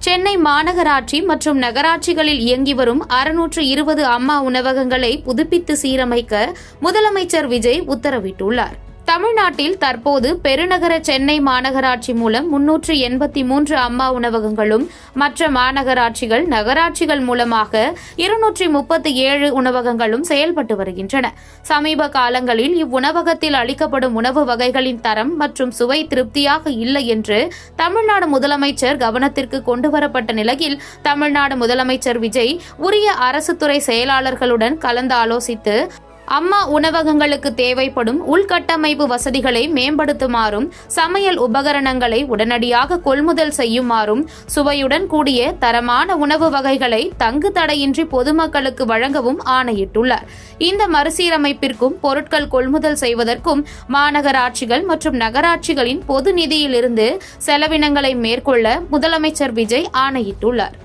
சென்னை மாநகராட்சி மற்றும் நகராட்சிகளில் இயங்கி வரும் 620 அம்மா உணவகங்களை புதுப்பித்து சீரமைக்க முதலமைச்சர் விஜய் உத்தரவிட்டுள்ளார். தமிழ்நாட்டில் தற்போது பெருநகர சென்னை மாநகராட்சி மூலம் 383 அம்மா உணவகங்களும் மற்ற மாநகராட்சிகள் நகராட்சிகள் மூலமாக 237 உணவகங்களும் செயல்பட்டு வருகின்றன. சமீப காலங்களில் இவ்வுணவகத்தில் அளிக்கப்படும் உணவு வகைகளின் தரம் மற்றும் சுவை திருப்தியாக இல்லை என்று தமிழ்நாடு முதலமைச்சர் கவனத்திற்கு கொண்டுவரப்பட்ட நிலையில் தமிழ்நாடு முதலமைச்சர் விஜய் உரிய அரசு துறை செயலாளர்களுடன் கலந்து ஆலோசித்து அம்மா உணவகங்களுக்கு தேவைப்படும் உள்கட்டமைப்பு வசதிகளை மேம்படுத்துமாறும் சமையல் உபகரணங்களை உடனடியாக கொள்முதல் செய்யுமாறும் சுவையுடன் கூடிய தரமான உணவு வகைகளை தங்கு தடையின்றி பொதுமக்களுக்கு வழங்கவும் ஆணையிட்டுள்ளார். இந்த மறுசீரமைப்பிற்கும் பொருட்கள் கொள்முதல் செய்வதற்கும் மாநகராட்சிகள் மற்றும் நகராட்சிகளின் பொது நிதியிலிருந்து செலவினங்களை மேற்கொள்ள முதலமைச்சர் விஜய் ஆணையிட்டுள்ளார்.